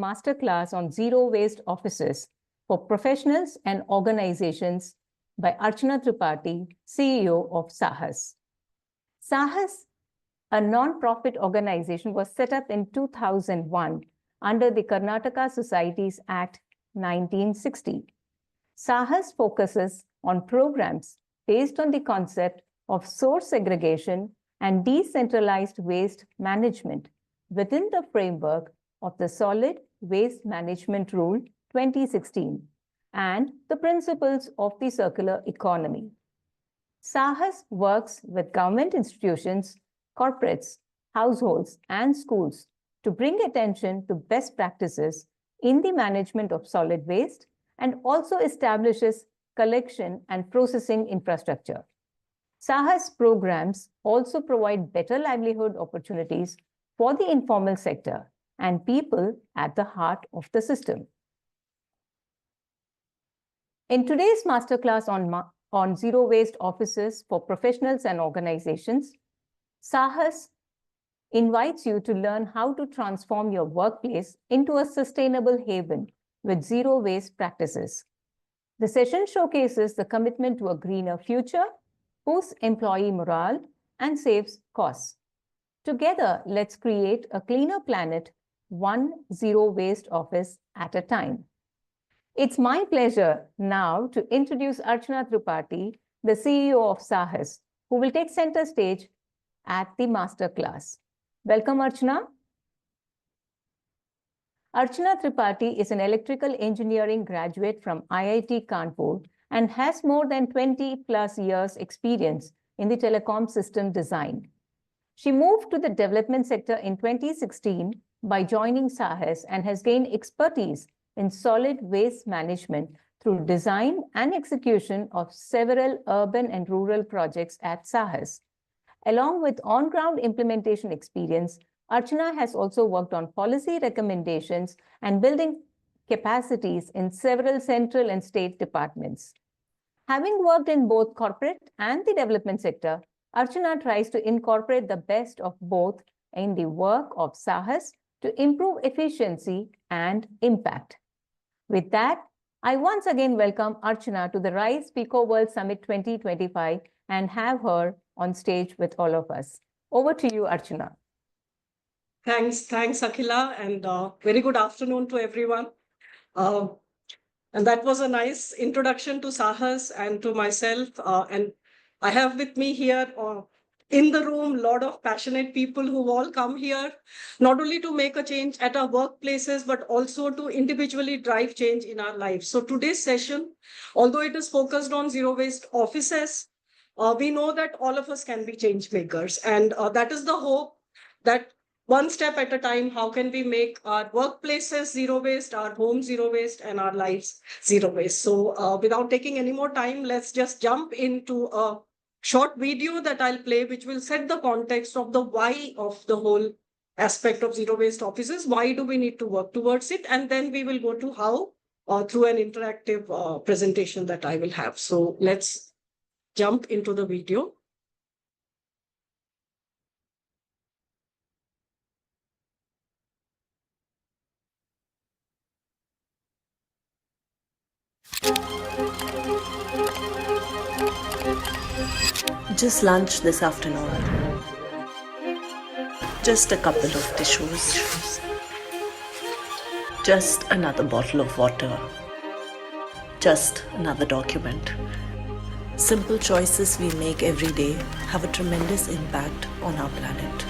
masterclass on zero waste offices for professionals and organizations by Archana Tripathi, CEO of Saahas. Saahas, a non-profit organization, was set up in 2001 under the Karnataka Societies Act 1960. Saahas focuses on programs based on the concept of source segregation and decentralized waste management within the framework of the Solid Waste Management Rule 2016 and the principles of the circular economy. Saahas works with government institutions, corporates, households, and schools to bring attention to best practices in the management of solid waste and also establishes collection and processing infrastructure. Saahas programs also provide better livelihood opportunities for the informal sector and people at the heart of the system. In today's masterclass on zero waste offices for professionals and organizations, Saahas invites you to learn how to transform your workplace into a sustainable haven with zero waste practices. The session showcases the commitment to a greener future, boosts employee morale, and saves costs. Together, let's create a cleaner planet, one zero waste office at a time. It's my pleasure now to introduce Archana Tripathi, the CEO of Saahas, who will take center stage at the masterclass. Welcome, Archana. Archana Tripathi is an electrical engineering graduate from IIT Kanpur and has more than 20 plus years experience in the telecom system design. She moved to the development sector in 2016 by joining Saahas and has gained expertise in solid waste management through design and execution of several urban and rural projects at Saahas. Along with on-ground implementation experience, Archana has also worked on policy recommendations and building capacities in several central and state departments. Having worked in both corporate and the development sector, Archana tries to incorporate the best of both in the work of Saahas to improve efficiency and impact. With that, I once again welcome Archana to the RISE Pico World Summit 2025 and have her on stage with all of us. Over to you, Archana. Thanks, Akhila, and very good afternoon to everyone. And that was a nice introduction to Saahas and to myself. And I have with me here in the room a lot of passionate people who all come here, not only to make a change at our workplaces, but also to individually drive change in our lives. So today's session, although it is focused on zero waste offices, we know that all of us can be change makers. And that is the hope that one step at a time, how can we make our workplaces zero waste, our homes zero waste, and our lives zero waste? So without taking any more time, let's just jump into a short video that I'll play, which will set the context of the why of the whole aspect of zero waste offices. Why do we need to work towards it? And then we will go to how through an interactive presentation that I will have. So let's jump into the video. Just lunch this afternoon. Just a couple of tissues. Just another bottle of water. Just another document. Simple choices we make every day have a tremendous impact on our planet.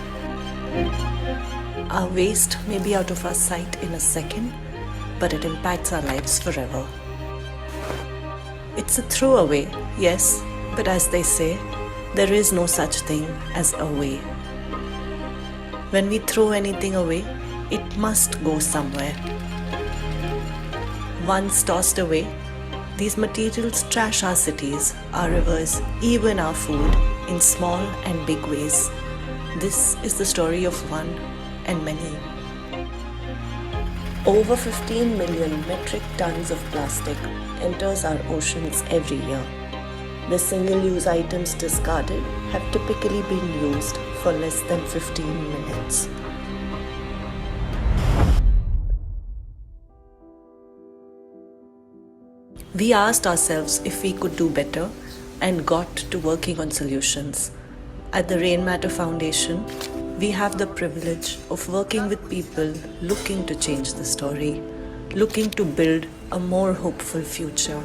Our waste may be out of our sight in a second, but it impacts our lives forever. It's a throwaway, yes, but as they say, there is no such thing as a way. When we throw anything away, it must go somewhere. Once tossed away, these materials trash our cities, our rivers, even our food in small and big ways. This is the story of one and many. Over 15 million metric tons of plastic enters our oceans every year. The single-use items discarded have typically been used for less than 15 minutes. We asked ourselves if we could do better and got to working on solutions. At the Rainmatter Foundation, we have the privilege of working with people looking to change the story, looking to build a more hopeful future.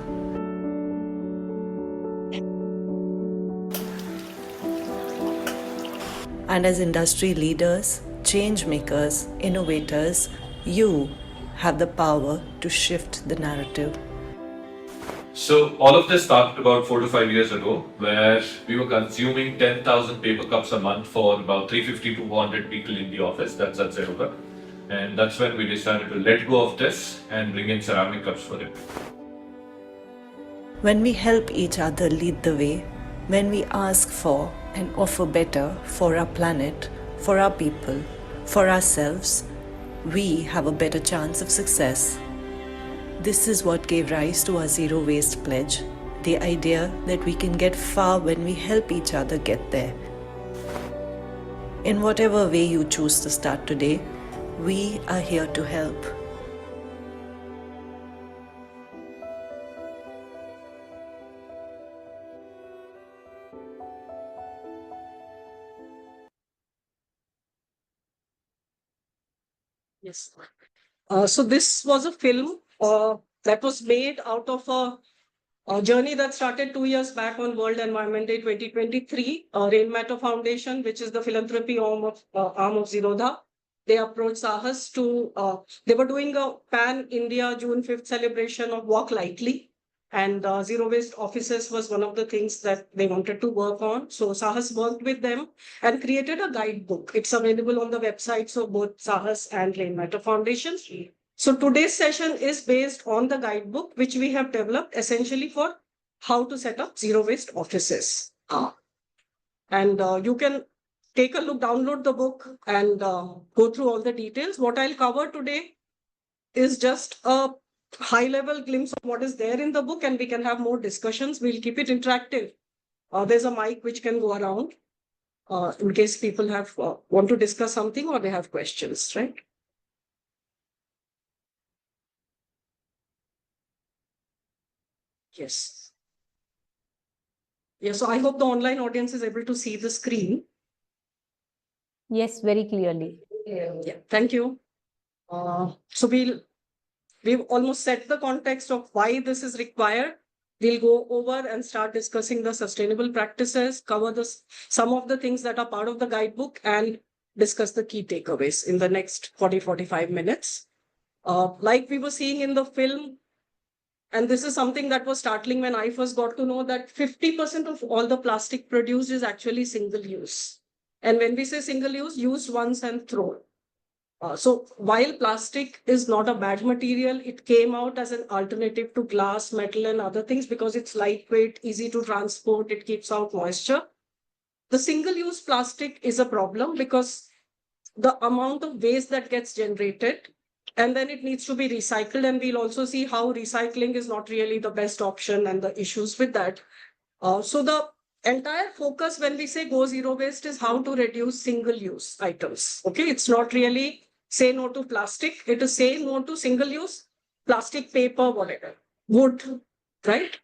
And as industry leaders, change makers, innovators, you have the power to shift the narrative. So all of this started about 4 to 5 years ago, where we were consuming 10,000 paper cups a month for about 350 to 400 people in the office. That's at Zeroka. And that's when we decided to let go of this and bring in ceramic cups for it. When we help each other lead the way, when we ask for and offer better for our planet, for our people, for ourselves, we have a better chance of success. This is what gave rise to our Zero Waste Pledge, the idea that we can get far when we help each other get there. In whatever way you choose to start today, we are here to help. Yes. So this was a film that was made out of a journey that started 2 years back on World Environment Day 2023. Rainmatter Foundation, which is the philanthropy arm of Zerodha, they approached Saahas to, they were doing a pan-India June 5th celebration of Walk Lightly. And Zero Waste Offices was one of the things that they wanted to work on. So Saahas worked with them and created a guidebook. It's available on the websites of both Saahas and Rainmatter Foundation. So today's session is based on the guidebook, which we have developed essentially for how to set up zero waste offices. And you can take a look, download the book and go through all the details. What I'll cover today is just a high-level glimpse of what is there in the book, and we can have more discussions. We'll keep it interactive. There's a mic which can go around in case people have want to discuss something or they have questions, right? Yes. Yeah, so I hope the online audience is able to see the screen. Yes, very clearly. Yeah, thank you. So we've almost set the context of why this is required. We'll go over and start discussing the sustainable practices, cover some of the things that are part of the guidebook, and discuss the key takeaways in the next 40-45 minutes. Like we were seeing in the film, and this is something that was startling when I first got to know that 50% of all the plastic produced is actually single use. And when we say single use, used once and thrown. So while plastic is not a bad material, it came out as an alternative to glass, metal, and other things because it's lightweight, easy to transport, it keeps out moisture. The single-use plastic is a problem because the amount of waste that gets generated, and then it needs to be recycled. And we'll also see how recycling is not really the best option and the issues with that. So the entire focus when we say go zero waste is how to reduce single-use items. Okay, it's not really say no to plastic. It is say no to single-use plastic, paper, whatever, wood, right?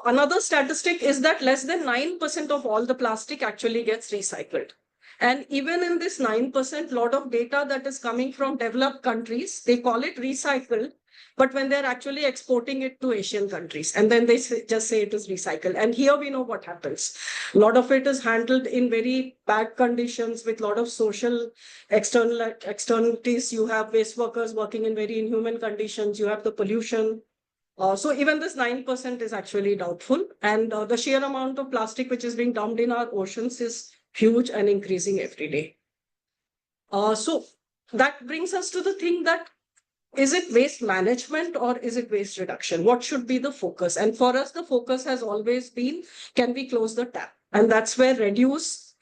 Another statistic is that less than 9% of all the plastic actually gets recycled. And even in this 9%, lot of data that is coming from developed countries, they call it recycled, but when they're actually exporting it to Asian countries, and then they just say it is recycled. And here we know what happens. A lot of it is handled in very bad conditions with a lot of social externalities. You have waste workers working in very inhuman conditions. You have the pollution. So even this 9% is actually doubtful. And the sheer amount of plastic which is being dumped in our oceans is huge and increasing every day. So that brings us to the thing that, is it waste management or is it waste reduction? What should be the focus? And for us, the focus has always been, can we close the tap? And that's where reduce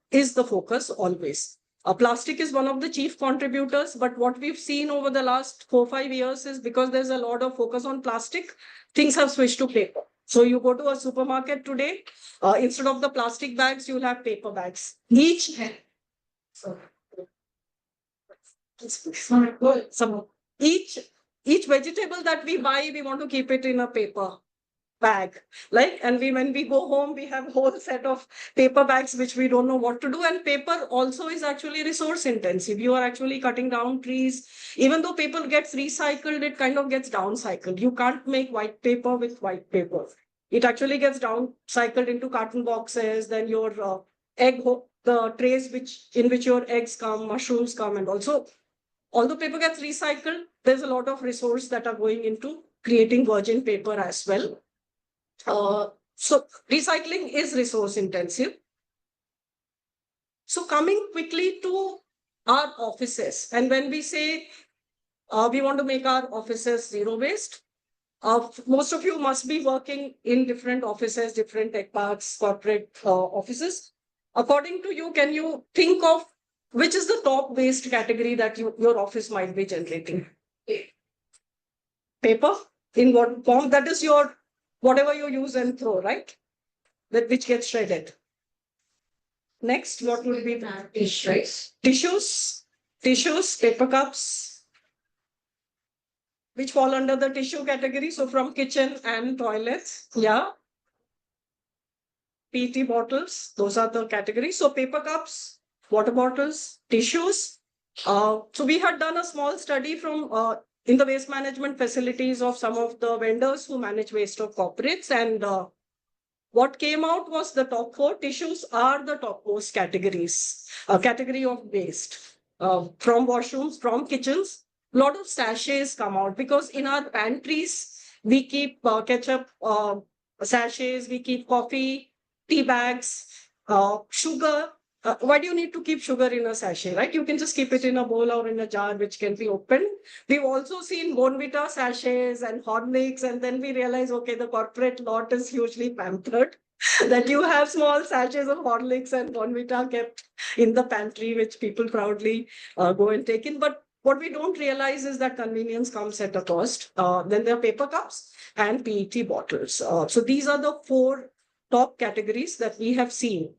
is the focus always. Plastic is one of the chief contributors, but what we've seen over the last 4-5 years is because there's a lot of focus on plastic, things have switched to paper. So you go to a supermarket today, instead of the plastic bags, you'll have paper bags. It's not good. Some each vegetable that we buy, we want to keep it in a paper bag. Like, and when we go home, we have whole set of paper bags which we don't know what to do. And paper also is actually resource intensive. You are actually cutting down trees. Even though paper gets recycled, it kind of gets downcycled. You can't make white paper with white paper. It actually gets downcycled into carton boxes. Then your the trays in which your eggs come, mushrooms come, and also although paper gets recycled, there's a lot of resource that are going into creating virgin paper as well. So recycling is resource intensive. So coming quickly to our offices, and when we say we want to make our offices zero waste, most of you must be working in different offices, different tech parks, corporate offices. According to you, can you think of which is the top waste category that your office might be generating? Paper? In what form? That is your, whatever you use and throw, right? That which gets shredded. Next, what would be tissues, paper cups, which fall under the tissue category. So from kitchen and toilets, yeah. PET bottles, those are the categories. So paper cups, water bottles, tissues. So we had done a small study from in the waste management facilities of some of the vendors who manage waste of corporates, and what came out was the top 4 tissues are the topmost categories, category of waste from washrooms, from kitchens. A lot of sachets come out because in our pantries, we keep ketchup sachets, we keep coffee, tea bags, sugar. Why do you need to keep sugar in a sachet, right? You can just keep it in a bowl or in a jar, which can be opened. We've also seen Bonvita sachets and Horlicks, and then we realize, okay, the corporate lot is hugely pampered, that you have small sachets of Horlicks and Bonvita kept in the pantry, which people proudly go and take in. But what we don't realize is that convenience comes at a cost. Then there are paper cups and PET bottles. So these are the 4 top categories that we have seen.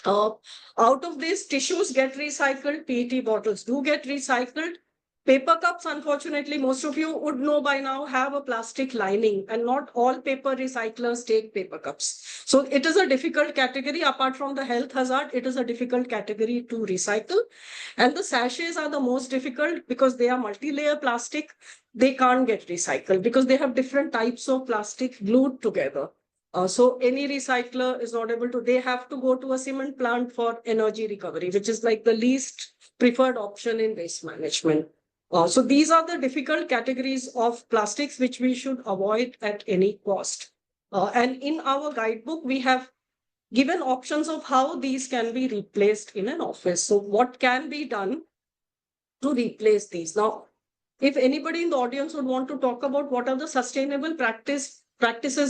Out of these, tissues get recycled, PET bottles do get recycled. Paper cups, unfortunately, most of you would know by now, have a plastic lining, and not all paper recyclers take paper cups. So it is a difficult category. Apart from the health hazard, it is a difficult category to recycle. And the sachets are the most difficult because they are multi-layer plastic. They can't get recycled because they have different types of plastic glued together. So any recycler is not able to, they have to go to a cement plant for energy recovery, which is like the least preferred option in waste management. So these are the difficult categories of plastics which we should avoid at any cost. And in our guidebook, we have given options of how these can be replaced in an office. So what can be done to replace these? Now, if anybody in the audience would want to talk about what are the sustainable practices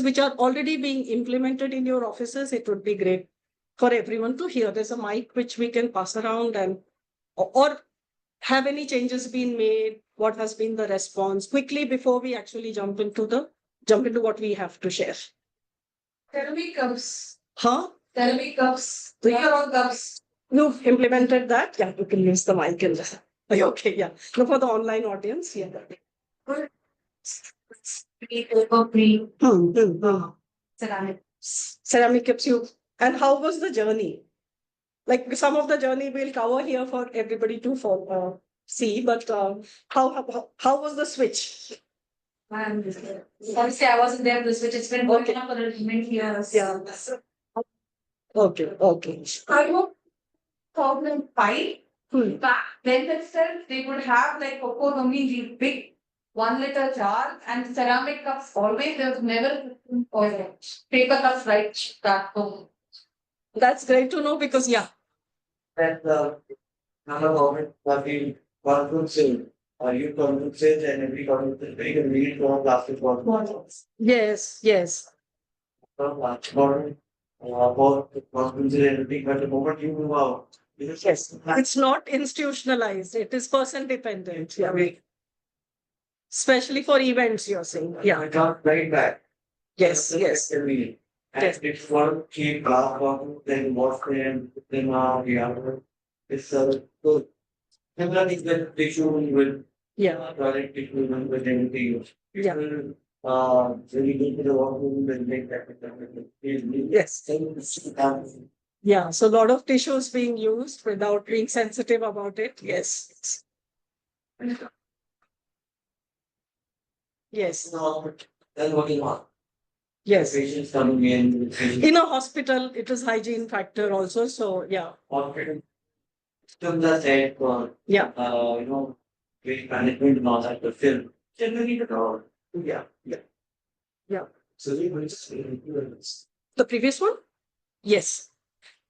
which are already being implemented in your offices, it would be great for everyone to hear. There's a mic which we can pass around, and or have any changes been made? What has been the response? Quickly before we actually jump into what we have to share. Ceramic cups. Huh? Ceramic cups. Real cups. You've implemented that? Yeah, you can use the mic and okay, yeah. No, for the online audience, yeah. Ceramic cups. And how was the journey? Like some of the journey we'll cover here for everybody to see, but how was the switch? Obviously, I wasn't there for the switch. It's been working on for many years. Yeah. Okay. I hope 2005. Back then itself, they would have like cocoa only the big 1 liter jar and ceramic cups always. There was never paper cups right back home. That's great to know because And number of what we consume, you consume and every consume very need for plastic bottles. yes. Plastic bottle, for consume and everything, but the moment you move out, Yes, it's not institutionalized. It is person dependent. Yeah, especially for events, you're saying. I Yeah. can't bring back. Yes. Yes. Yes. And if one keep glass bottle, then wash them, then the other. It's good. Similarly, with tissue, with Yeah, toilet tissue, with anything. Yeah. People, when you go to the washroom, then make that. Yes. yeah. So a lot of tissues being used without being sensitive about it. Yes. Yes. No, then what do you want? Yes. Patients coming in. In a hospital, it is hygiene factor also. So yeah. Hospital. Still the said, Yeah. you know, waste management and all that, the film. Generally, the all. Yeah. Yeah. So we will just influence. The previous one? Yes.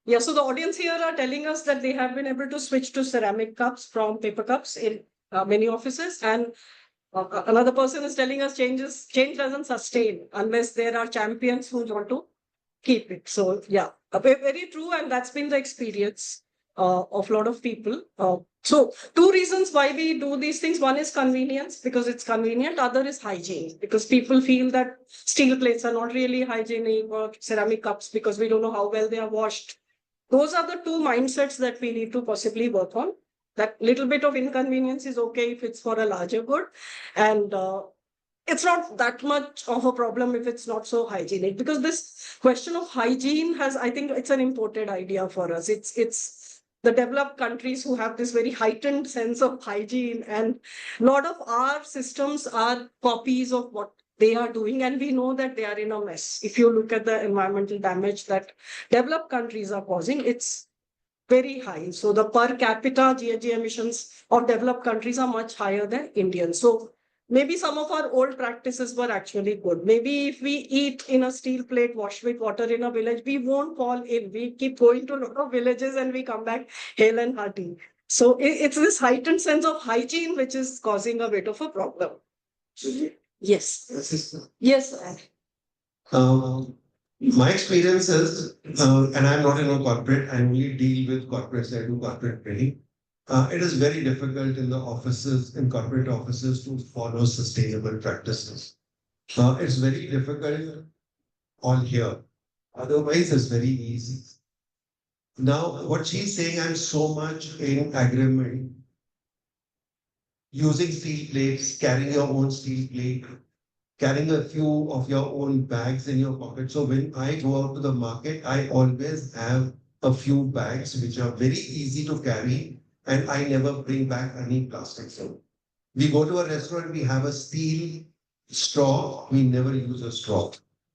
Yeah, so the audience here are telling us that they have been able to switch to ceramic cups from paper cups in many offices. And another person is telling us change doesn't sustain unless there are champions who want to keep it. So yeah, very true. And that's been the experience of a lot of people. So two reasons why we do these things. One is convenience because it's convenient. Other is hygiene because people feel that steel plates are not really hygienic or ceramic cups because we don't know how well they are washed. Those are the two mindsets that we need to possibly work on. That little bit of inconvenience is okay if it's for a larger good. And it's not that much of a problem if it's not so hygienic, because this question of hygiene has, I think it's an imported idea for us. It's the developed countries who have this very heightened sense of hygiene, and a lot of our systems are copies of what they are doing, and we know that they are in a mess. If you look at the environmental damage that developed countries are causing, it's very high. So the per capita GHG emissions of developed countries are much higher than Indian. So maybe some of our old practices were actually good. Maybe if we eat in a steel plate washed with water in a village, we won't fall in. We keep going to a lot of villages and we come back hale and hearty. So it's this heightened sense of hygiene which is causing a bit of a problem. Yes. Yes. My experience is, and I'm not in a corporate, I only deal with corporates, I do corporate training. It is very difficult in the offices, in corporate offices, to follow sustainable practices. It's very difficult on here. Otherwise, it's very easy. Now, what she's saying, I'm so much in agreement. Using steel plates, carrying your own steel plate, carrying a few of your own bags in your pocket. So when I go out to the market, I always have a few bags which are very easy to carry, and I never bring back any plastic. So we go to a restaurant, we have a steel straw, we never use a straw.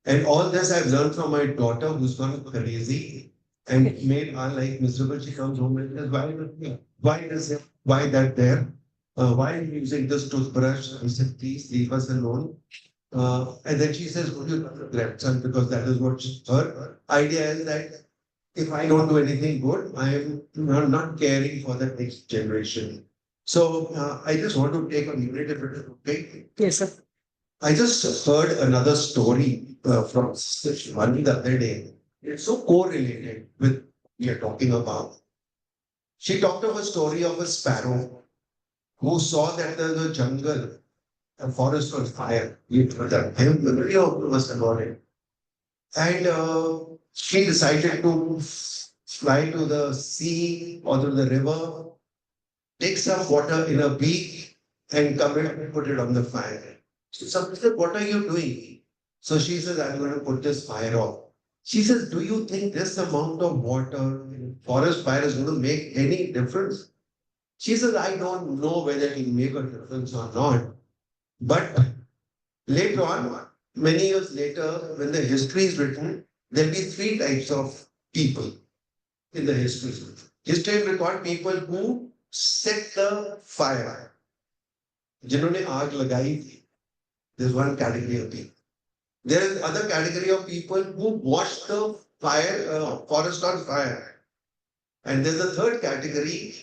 And all this I've learned from my daughter, who's gone crazy and made our life miserable. She comes home and says, why that there? Why are you using this toothbrush? I said, please leave us alone. And then she says, would you love your grandson? Because that is what her idea is, that if I don't do anything good, I am not caring for the next generation. So I just want to take a minute if it is okay. Yes, sir. I just heard another story from Shivani the other day. It's so correlated with what we are talking about. She talked of a story of a sparrow who saw that the jungle, a forest on fire. You heard that. Everybody was about it. And she decided to fly to the sea or to the river, take some water in a beak and come and put it on the fire. So somebody said, what are you doing? So she says, I'm going to put this fire off. She says, do you think this amount of water in forest fire is going to make any difference? She says, I don't know whether it will make a difference or not. But later on, many years later, when the history is written, there'll be three types of people in the history. History will record people who set the fire. जिन्होंने आग लगाई थी. There's one category of people. There is other category of people who watched the fire, forest on fire. And there's a third category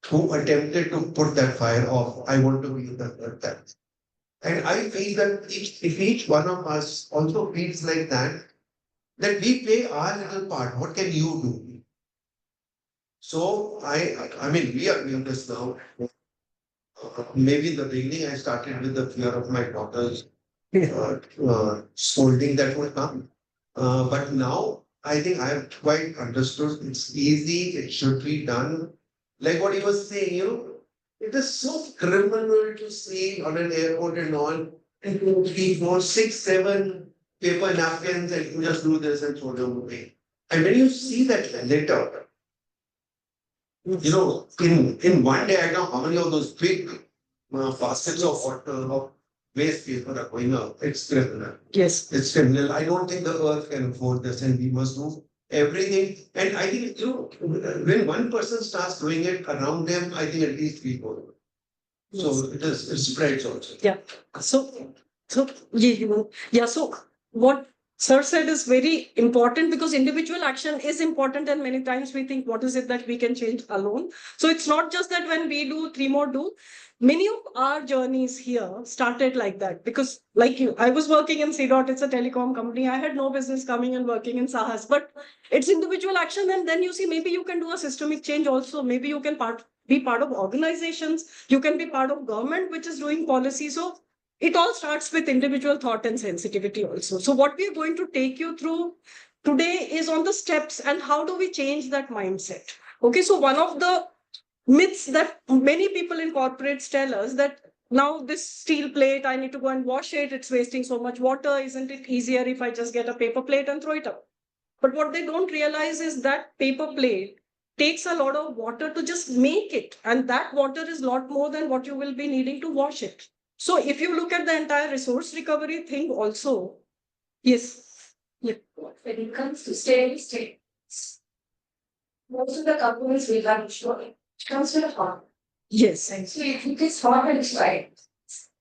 who attempted to put that fire off. I want to be the third category. And I feel that if each one of us also feels like that we play our little part. What can you do? So I mean, we are doing this now. Maybe in the beginning, I started with the fear of my daughter's scolding that would come. But now I think I have quite understood it's easy, it should be done. Like what he was saying, It is so criminal to see on an airport and all, and 2, 3, 4, 6, 7 paper napkins, and you just do this and throw them away. And when you see that later, you know, in one day, I know how many of those big baskets of water of waste paper are going up. It's criminal. Yes. It's criminal. I don't think the earth can afford this, and we must do everything. And I think, you know, when one person starts doing it around them, I think at least three more. So it spreads also. Yeah. So yeah. So what Sir said is very important, because individual action is important, and many times we think, what is it that we can change alone? So it's not just that when we do, three more do. Many of our journeys here started like that, because like you, I was working in CDOT, it's a telecom company. I had no business coming and working in Saahas, but it's individual action. And then you see, maybe you can do a systemic change also. Maybe you can be part of organizations. You can be part of government, which is doing policy. So it all starts with individual thought and sensitivity also. So what we are going to take you through today is on the steps and how do we change that mindset. Okay, so one of the myths that many people in corporates tell us, that now this steel plate, I need to go and wash it, it's wasting so much water. Isn't it easier if I just get a paper plate and throw it up? But what they don't realize is that paper plate takes a lot of water to just make it. And that water is a lot more than what you will be needing to wash it. So if you look at the entire resource recovery thing also, yes. Yeah. When it comes to steady state, most of the companies will have insurance. It comes to the hot. Yes. So if it is hot and dry,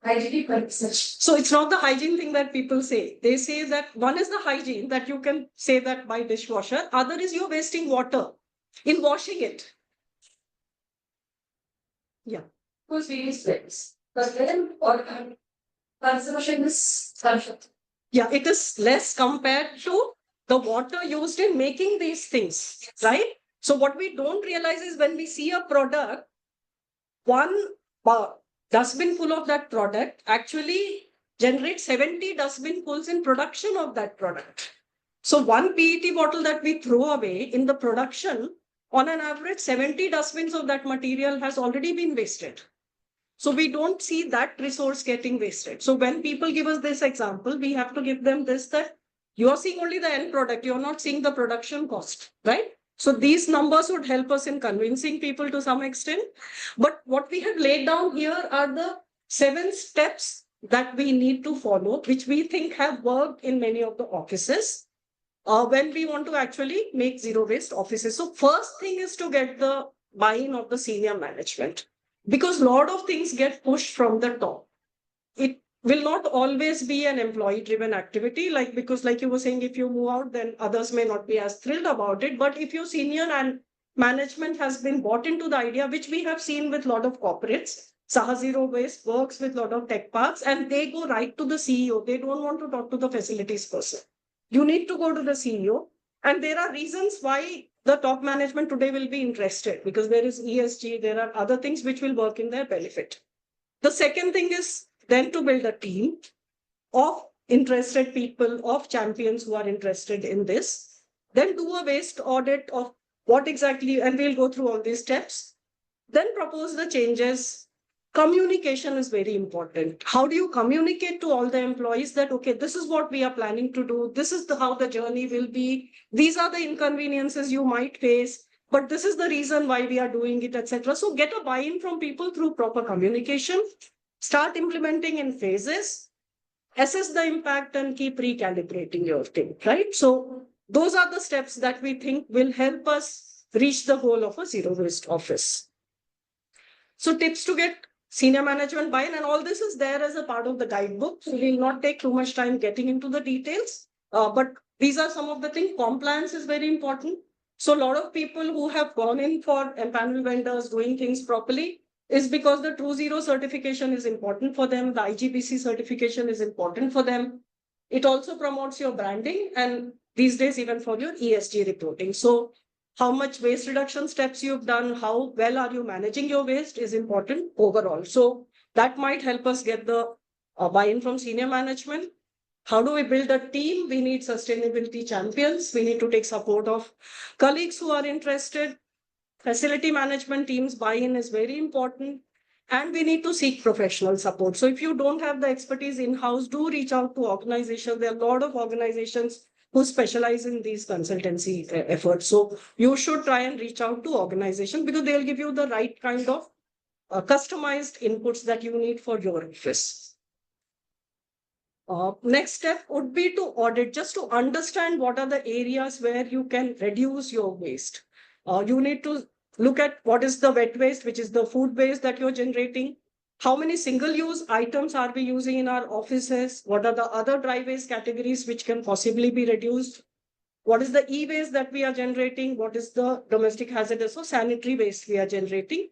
hygienic purposes. So it's not the hygiene thing that people say. They say that one is the hygiene, that you can say that by dishwasher. Other is you're wasting water in washing it. Yeah. Who's various ways. But then or consumption is constant. Yeah, it is less compared to the water used in making these things, right? So what we don't realize is when we see a product, one dustbin full of that product actually generates 70 dustbin fulls in production of that product. So one PET bottle that we throw away in the production, on an average, 70 dustbins of that material has already been wasted. So we don't see that resource getting wasted. So when people give us this example, we have to give them this, that you are seeing only the end product. You're not seeing the production cost, right? So these numbers would help us in convincing people to some extent. But what we have laid down here are the 7 steps that we need to follow, which we think have worked in many of the offices when we want to actually make zero waste offices. So first thing is to get the buy-in of the senior management, because a lot of things get pushed from the top. It will not always be an employee driven activity, because like you were saying, if you move out, then others may not be as thrilled about it. But if your senior and management has been bought into the idea, which we have seen with a lot of corporates, Saahas Zero Waste works with a lot of tech parks, and they go right to the CEO. They don't want to talk to the facilities person. You need to go to the CEO. And there are reasons why the top management today will be interested, because there is ESG, there are other things which will work in their benefit. The second thing is then to build a team of interested people, of champions who are interested in this. Then do a waste audit of what exactly, and we'll go through all these steps. Then propose the changes. Communication is very important. How do you communicate to all the employees that, okay, this is what we are planning to do. This is how the journey will be. These are the inconveniences you might face, but this is the reason why we are doing it, etc. So get a buy-in from people through proper communication. Start implementing in phases. Assess the impact and keep recalibrating your thing, right? So those are the steps that we think will help us reach the goal of a zero waste office. So tips to get senior management buy-in, and all this is there as a part of the guidebook. So we will not take too much time getting into the details, but these are some of the things. Compliance is very important. So a lot of people who have gone in for empanel vendors doing things properly is because the True Zero certification is important for them. The IGBC certification is important for them. It also promotes your branding, and these days even for your ESG reporting. So how much waste reduction steps you've done, how well are you managing your waste is important overall. So that might help us get the buy-in from senior management. How do we build a team? We need sustainability champions. We need to take support of colleagues who are interested. Facility management teams buy-in is very important. And we need to seek professional support. So if you don't have the expertise in-house, do reach out to organizations. There are a lot of organizations who specialize in these consultancy efforts. So you should try and reach out to organizations because they'll give you the right kind of customized inputs that you need for your office. Next step would be to audit, just to understand what are the areas where you can reduce your waste. You need to look at what is the wet waste, which is the food waste that you're generating. How many single-use items are we using in our offices? What are the other dry waste categories which can possibly be reduced? What is the e-waste that we are generating? What is the domestic hazardous or sanitary waste we are generating?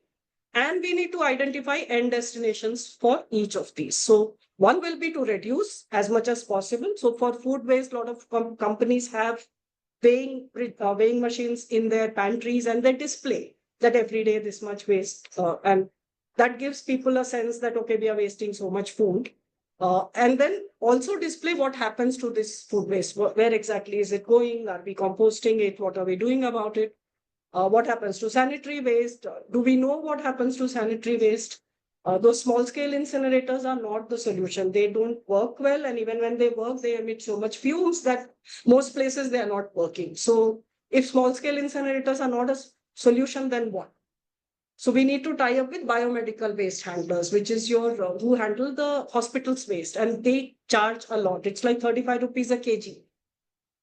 And we need to identify end destinations for each of these. So one will be to reduce as much as possible. So for food waste, a lot of companies have weighing machines in their pantries, and they display that every day this much waste. And that gives people a sense that, okay, we are wasting so much food. And then also display what happens to this food waste. Where exactly is it going? Are we composting it? What are we doing about it? What happens to sanitary waste? Do we know what happens to sanitary waste? Those small scale incinerators are not the solution. They don't work well. And even when they work, they emit so much fumes that most places they are not working. So if small scale incinerators are not a solution, then what? So we need to tie up with biomedical waste handlers, which is your who handle the hospital's waste, and they charge a lot. It's like 35 rupees a kg.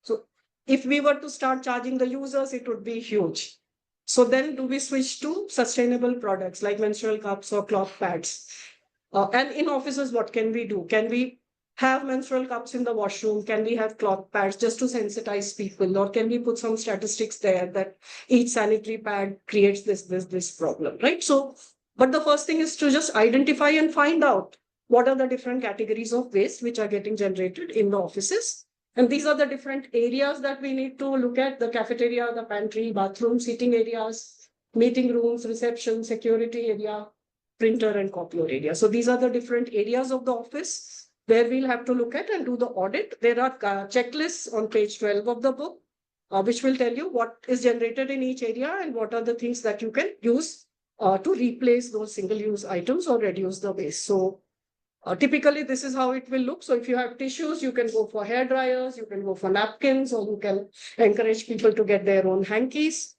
So if we were to start charging the users, it would be huge. So then do we switch to sustainable products like menstrual cups or cloth pads? And in offices, what can we do? Can we have menstrual cups in the washroom? Can we have cloth pads just to sensitize people? Or can we put some statistics there that each sanitary pad creates this problem, right? So, but the first thing is to just identify and find out what are the different categories of waste which are getting generated in the offices. And these are the different areas that we need to look at: the cafeteria, the pantry, bathroom, seating areas, meeting rooms, reception, security area, printer and copier area. So these are the different areas of the office where we'll have to look at and do the audit. There are checklists on page 12 of the book, which will tell you what is generated in each area and what are the things that you can use to replace those single-use items or reduce the waste. So typically, this is how it will look. So if you have tissues, you can go for hair dryers, you can go for napkins, or you can encourage people to get their own hankies,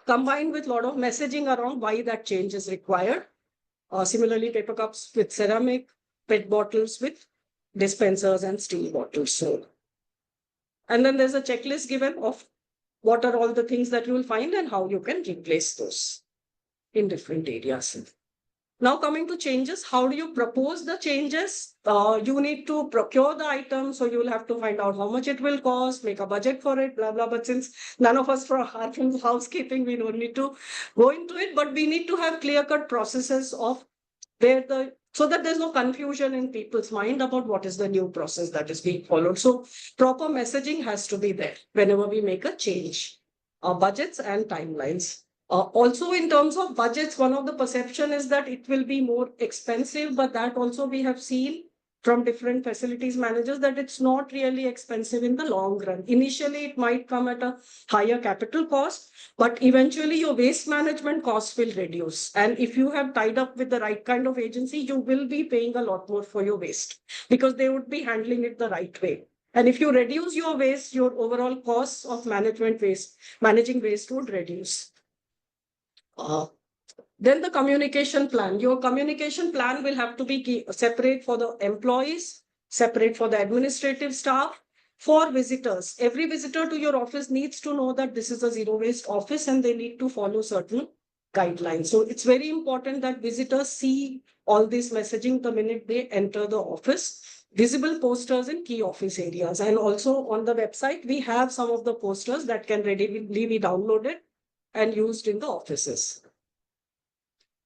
combined with a lot of messaging around why that change is required. Similarly, paper cups with ceramic, PET bottles with dispensers and steel bottles. So, and then there's a checklist given of what are all the things that you will find and how you can replace those in different areas. Now coming to changes, how do you propose the changes? You need to procure the item, so you will have to find out how much it will cost, make a budget for it, blah, blah. But since none of us are from housekeeping, we don't need to go into it, but we need to have clear-cut processes of where so that there's no confusion in people's mind about what is the new process that is being followed. So proper messaging has to be there whenever we make a change, budgets and timelines. Also, in terms of budgets, one of the perception is that it will be more expensive, but that also we have seen from different facilities managers that it's not really expensive in the long run. Initially, it might come at a higher capital cost, but eventually your waste management costs will reduce. And if you have tied up with the right kind of agency, you will be paying a lot more for your waste because they would be handling it the right way. And if you reduce your waste, your overall costs of managing waste would reduce. Then the communication plan. Your communication plan will have to be separate for the employees, separate for the administrative staff, for visitors. Every visitor to your office needs to know that this is a zero waste office and they need to follow certain guidelines. So it's very important that visitors see all this messaging the minute they enter the office. Visible posters in key office areas. And also on the website, we have some of the posters that can readily be downloaded and used in the offices.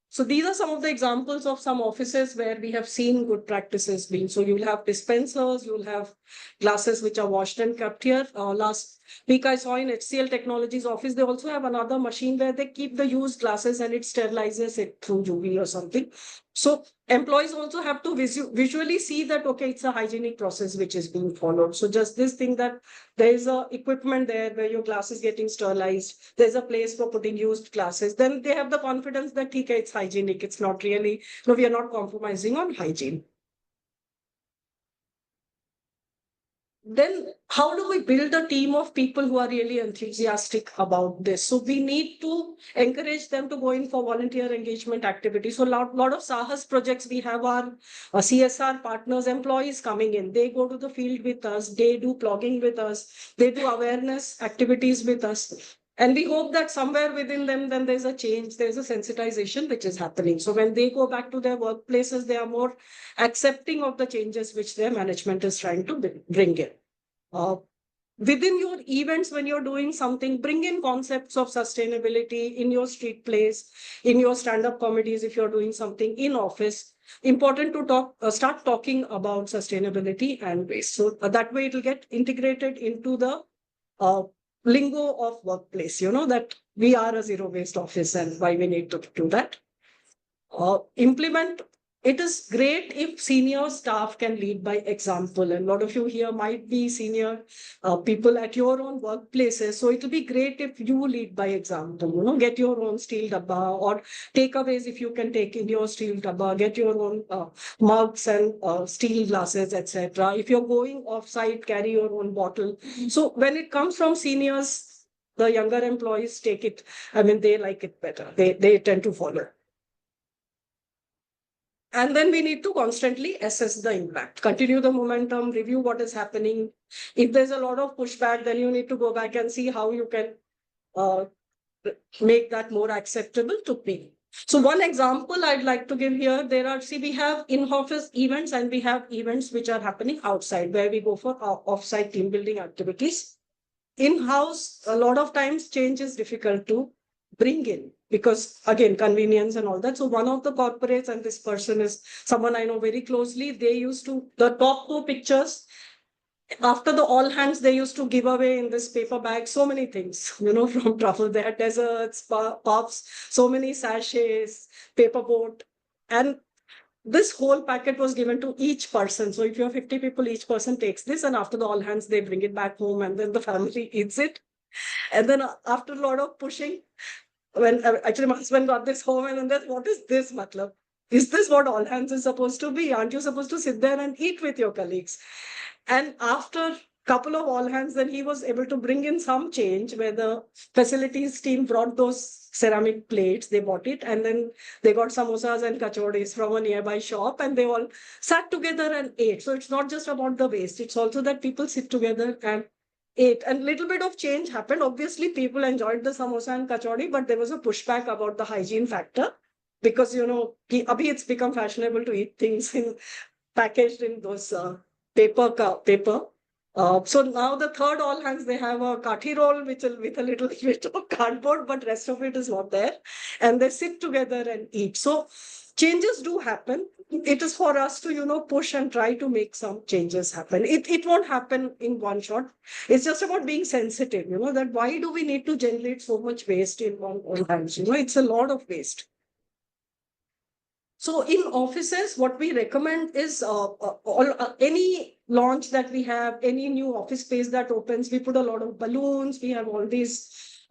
So these are some of the examples of some offices where we have seen good practices being. So you'll have dispensers, you'll have glasses which are washed and kept here. Last week I saw in HCL Technologies office, they also have another machine where they keep the used glasses and it sterilizes it through UV or something. So employees also have to visually see that, okay, it's a hygienic process which is being followed. So just this thing that there is a equipment there where your glass is getting sterilized, there's a place for putting used glasses, then they have the confidence that, okay, it's hygienic. It's not really, no, we are not compromising on hygiene. Then how do we build a team of people who are really enthusiastic about this? So we need to encourage them to go in for volunteer engagement activities. So a lot of Saahas projects, we have our CSR partners, employees coming in. They go to the field with us. They do blogging with us. They do awareness activities with us. And we hope that somewhere within them, then there's a change, there's a sensitization which is happening. So when they go back to their workplaces, they are more accepting of the changes which their management is trying to bring in. Within your events, when you're doing something, bring in concepts of sustainability in your street plays, in your stand-up comedies, if you're doing something in office. Important to start talking about sustainability and waste. So that way it will get integrated into the lingo of workplace, that we are a zero waste office and why we need to do that. Implement. It is great if senior staff can lead by example. And a lot of you here might be senior people at your own workplaces. So it will be great if you lead by example, get your own steel dabba or takeaways if you can take in your steel dabba, get your own mugs and steel glasses, etc. If you're going off-site, carry your own bottle. So when it comes from seniors, the younger employees take it. I mean, they like it better. They tend to follow. And then we need to constantly assess the impact, continue the momentum, review what is happening. If there's a lot of pushback, then you need to go back and see how you can make that more acceptable to people. So one example I'd like to give here, we have in-office events and we have events which are happening outside where we go for off-site team building activities. In-house, a lot of times change is difficult to bring in because again, convenience and all that. So one of the corporates, and this person is someone I know very closely, they used to, the top 2 pictures, after the all hands, they used to give away in this paper bag so many things, from truffle. They had desserts, puffs, so many sachets, paper boat. And this whole packet was given to each person. So if you have 50 people, each person takes this, and after the all hands, they bring it back home and then the family eats it. And then after a lot of pushing, when actually my husband got this home and then what is this, matlab? Is this what all hands is supposed to be? Aren't you supposed to sit there and eat with your colleagues? And after a couple of all hands, then he was able to bring in some change where the facilities team brought those ceramic plates, they bought it, and then they got samosas and kachoris from a nearby shop and they all sat together and ate. So it's not just about the waste, it's also that people sit together and ate. And little bit of change happened. Obviously, people enjoyed the samosa and kachori, but there was a pushback about the hygiene factor because, abhi it's become fashionable to eat things packaged in those paper. So now the third all hands, they have a kathi roll with a little bit of cardboard, but rest of it is not there. And they sit together and eat. So changes do happen. It is for us to, push and try to make some changes happen. It won't happen in one shot. It's just about being sensitive, that why do we need to generate so much waste in one hands? It's a lot of waste. So in offices, what we recommend is any launch that we have, any new office space that opens, we put a lot of balloons. We have all these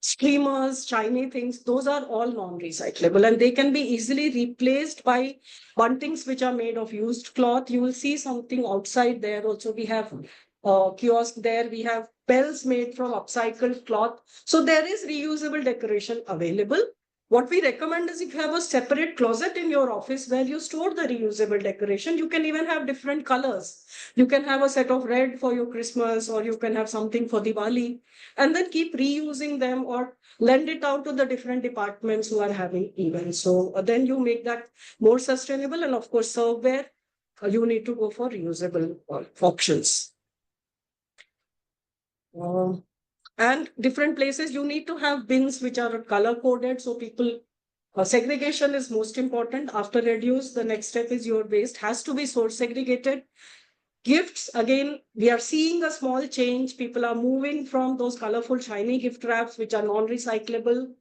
streamers, shiny things. Those are all non-recyclable and they can be easily replaced by buntings which are made of used cloth. You will see something outside there. Also, we have kiosk there. We have bells made from upcycled cloth. So there is reusable decoration available. What we recommend is if you have a separate closet in your office where you store the reusable decoration, you can even have different colors. You can have a set of red for your Christmas, or you can have something for Diwali, and then keep reusing them or lend it out to the different departments who are having events. So then you make that more sustainable. And of course, serveware, you need to go for reusable options. And different places, you need to have bins which are color coded. So people, segregation is most important. After reduce, the next step is your waste has to be source segregated. Gifts, again, we are seeing a small change. People are moving from those colorful, shiny gift wraps, which are non-recyclable,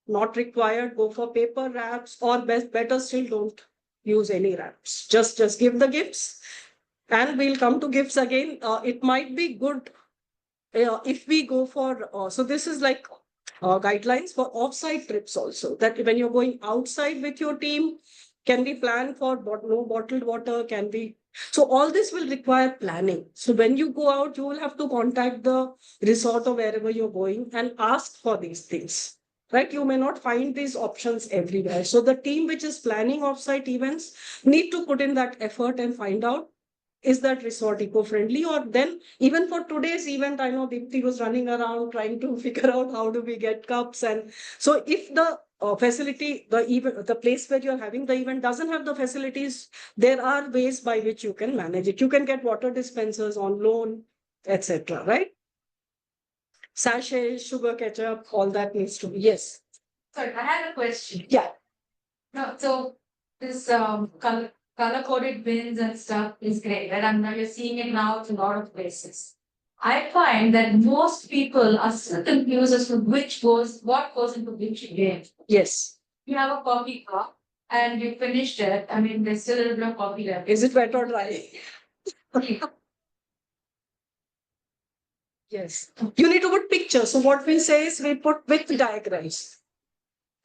not required. Go for paper wraps, or better still, don't use any wraps. Just give the gifts. And we'll come to gifts again. It might be good if we go for, so this is like guidelines for off-site trips also, that when you're going outside with your team, can we plan for no bottled water, can we, so all this will require planning. So when you go out, you will have to contact the resort or wherever you're going and ask for these things, right? You may not find these options everywhere. So the team which is planning off-site events need to put in that effort and find out, is that resort eco-friendly? Or then even for today's event, I know Deepti was running around trying to figure out how do we get cups. And so if the facility, the place where you're having the event doesn't have the facilities, there are ways by which you can manage it. You can get water dispensers on loan, etc. Right? Sachets, sugar ketchup, all that needs to be. Yes. Sorry, I had a question. Yeah. No, so this color-coded bins and stuff is great, right? And now you're seeing it now in a lot of places. I find that most people are still confused as to what goes into which bin. Yes. You have a coffee cup and you finished it. I mean, there's still a little bit of coffee left. Is it wet or dry? Yes. You need to put pictures. So what we say is we put with diagrams.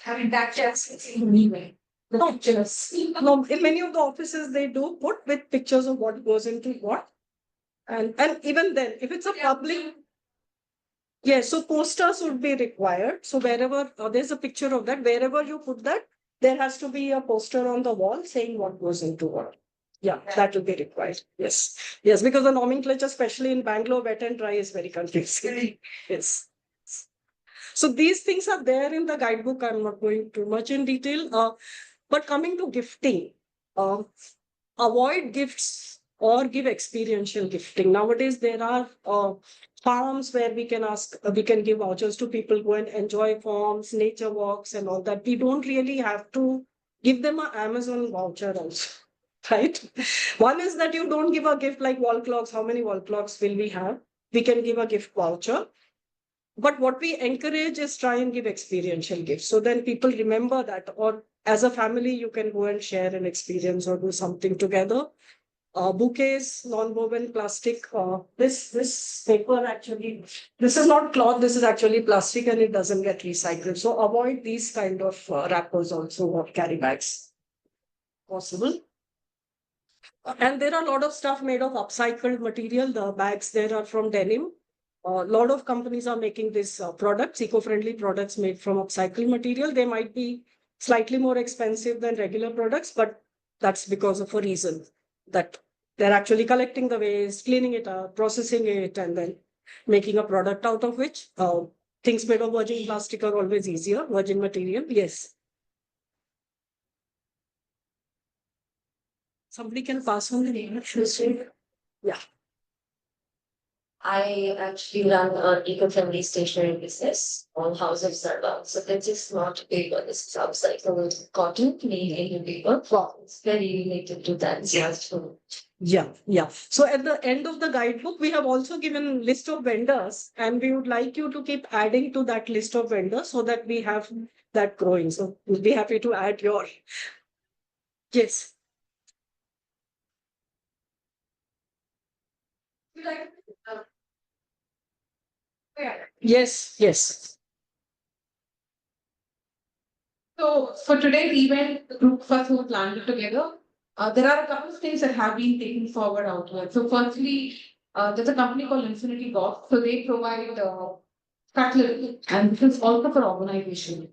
I mean, that just anyway. The pictures. No, in many of the offices, they do put with pictures of what goes into what. And even then, if it's a public, yes, so posters would be required. So wherever there's a picture of that, wherever you put that, there has to be a poster on the wall saying what goes into what. Yeah, that will be required. Yes. Yes, because the nomenclature, especially in Bangalore, wet and dry is very confusing. Yes. So these things are there in the guidebook. I'm not going too much in detail. But coming to gifting, avoid gifts or give experiential gifting. Nowadays, there are farms where we can give vouchers to people, go and enjoy farms, nature walks and all that. We don't really have to give them an Amazon voucher also, right? One is that you don't give a gift like wall clocks. How many wall clocks will we have? We can give a gift voucher. But what we encourage is try and give experiential gifts. So then people remember that, or as a family, you can go and share an experience or do something together. Bouquets, non-woven plastic. This paper actually, this is not cloth, this is actually plastic and it doesn't get recycled. So avoid these kind of wrappers also, or carry bags. Possible. And there are a lot of stuff made of upcycled material. The bags there are from denim. A lot of companies are making these products, eco-friendly products made from upcycled material. They might be slightly more expensive than regular products, but that's because of a reason that they're actually collecting the waste, cleaning it up, processing it, and then making a product out of which things made of virgin plastic are always easier, virgin material. Yes. Somebody can pass on the name. Yeah. I actually run an eco-friendly stationery business on House of Sarva. So this is not paper, this is upcycled cotton made into paper. Wow. It's very related to that. Yeah. So at the end of the guidebook, we have also given list of vendors, and we would like you to keep adding to that list of vendors so that we have that growing. So we'll be happy to add your. Yes. Yes. So for today's event, the group of us who planned it together, there are a couple of things that have been taken forward outward. So firstly, there's a company called Infinity Box. So they provide cutlery, and this is also for organization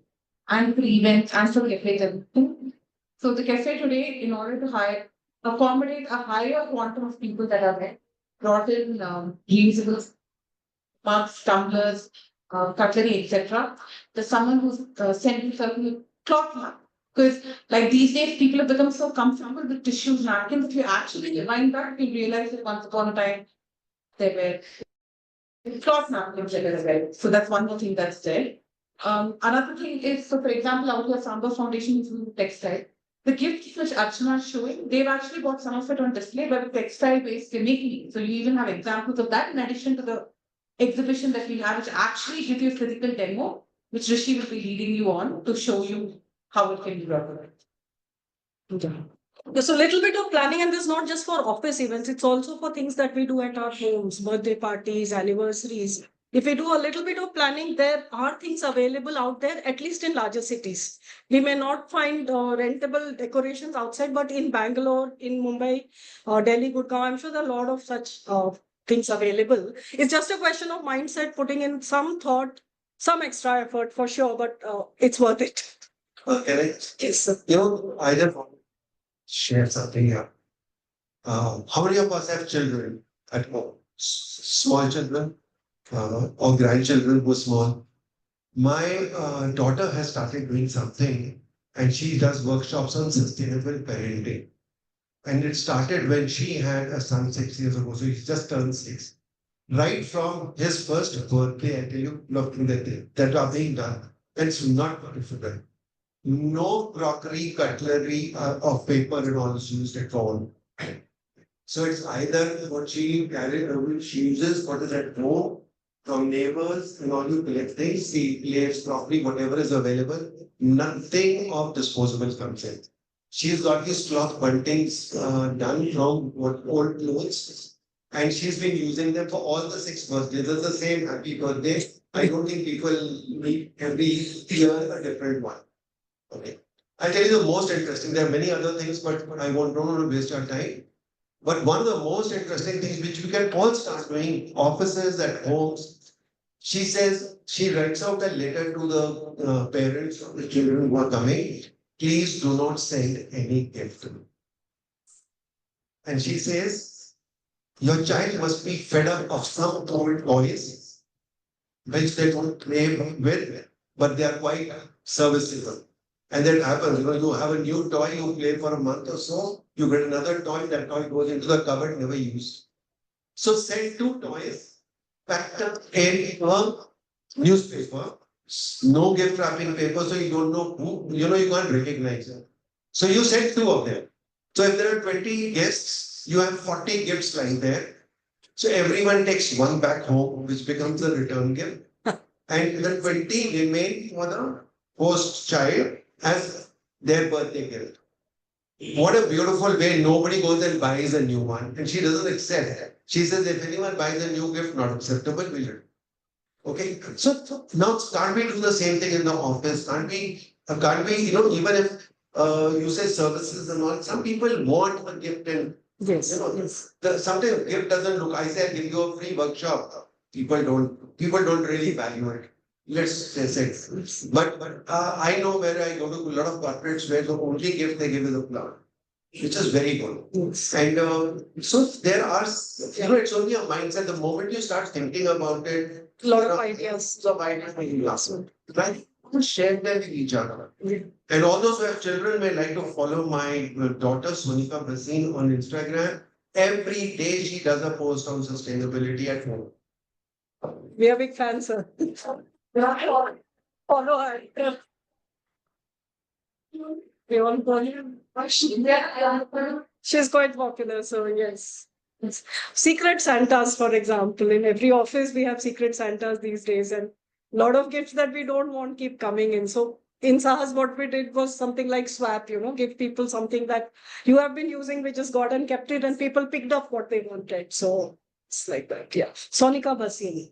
and for events and for cafes and everything. So the cafe today, in order to accommodate a higher quantum of people that are there, brought in reusable mugs, tumblers, cutlery, etc. There's someone who's sent me certain cloth map. Because like these days, people have become so comfortable with tissues, napkins. If you actually rewind back, you realize that once upon a time, there were cloth napkins as well. So that's one more thing that's there. Another thing is, so for example, out here, Samba Foundation is in textile. the gifts which Archana is showing, they've actually got some of it on display, but textile based uniquely. So you even have examples of that in addition to the exhibition that we have, which actually gives you a physical demo, which Rishi will be leading you on to show you how it can be represented. There's a little bit of planning, and this is not just for office events, it's also for things that we do at our homes, birthday parties, anniversaries. If we do a little bit of planning, there are things available out there, at least in larger cities. We may not find rentable decorations outside, but in Bangalore, in Mumbai, Delhi, Gurgaon, I'm sure there are a lot of such things available. It's just a question of mindset, putting in some thought, some extra effort for sure, but it's worth it. Can I? Yes, sir. I just want to share something here. How many of us have children at home? Small children or grandchildren who are small. My daughter has started doing something, and she does workshops on sustainable parenting. And it started when she had a son 6 years ago, so he's just turned 6. Right from his first birthday, I tell you, look that are being done. And it's not difficult. No crockery, cutlery of paper and all is used at all. So it's either what she uses, what is at home, from neighbors, and all you collect things, the plates, crockery, whatever is available. Nothing of disposable comes in. She's got these cloth buntings done from old clothes, and she's been using them for all the 6 birthdays. It's the same happy birthday. I don't think people need every year a different one. Okay. I'll tell you the most interesting. There are many other things, but I don't want to waste your time. But one of the most interesting things which we can all start doing, offices at homes, she says, she writes out a letter to the parents of the children who are coming. Please do not send any gift. And she says, your child must be fed up of some old toys, which they don't play with, but they are quite serviceable. And that happens, you have a new toy, you play for a month or so, you get another toy, that toy goes into the cupboard, never used. So send 2 toys, packed up in a newspaper, no gift wrapping paper, so you don't know who, you can't recognize them. So you send 2 of them. So if there are 20 guests, you have 40 gifts lying there. So everyone takes 1 back home, which becomes a return gift. And the 20 remain for the host child as their birthday gift. What a beautiful way. Nobody goes and buys a new one. And she doesn't accept it. She says, if anyone buys a new gift, not acceptable, we should. Okay. So now can't we do the same thing in the office? Can't we, even if you say services and all, some people want a gift and Yes. Sometimes gift doesn't look, I say, I give you a free workshop. People don't really value it. Let's say it. But I know where I go to a lot of corporates where the only gift they give is a plant, which is very good. Yes. And so there are, it's only a mindset. The moment you start thinking about it, A lot of ideas. Right? Share them with each other. And all those who have children may like to follow my daughter Sonika Bhasin on Instagram. Every day she does a post on sustainability at home. We are big fans, sir. Follow her. We all follow her. She's quite popular, so yes. Secret Santas, for example, in every office we have secret Santas these days, and a lot of gifts that we don't want keep coming in. So in Saahas, what we did was something like swap, give people something that you have been using, which is got and kept it, and people picked up what they wanted. So it's like that, yeah. Sonika Bhasin.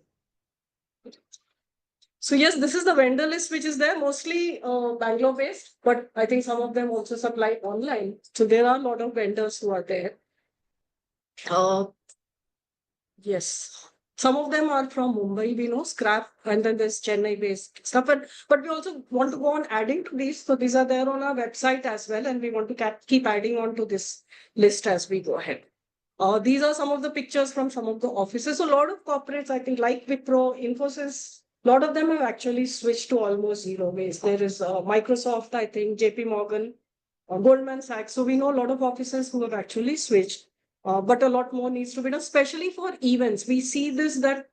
So yes, this is the vendor list which is there, mostly Bangalore based, but I think some of them also supply online. So there are a lot of vendors who are there. Yes, some of them are from Mumbai, we know, scrap, and then there's Chennai based stuff. But we also want to go on adding to these. So these are there on our website as well, and we want to keep adding on to this list as we go ahead. These are some of the pictures from some of the offices. So a lot of corporates, I think, like Wipro, Infosys, a lot of them have actually switched to almost zero waste. There is Microsoft, I think, JP Morgan, Goldman Sachs. So we know a lot of offices who have actually switched, but a lot more needs to be done, especially for events. We see this that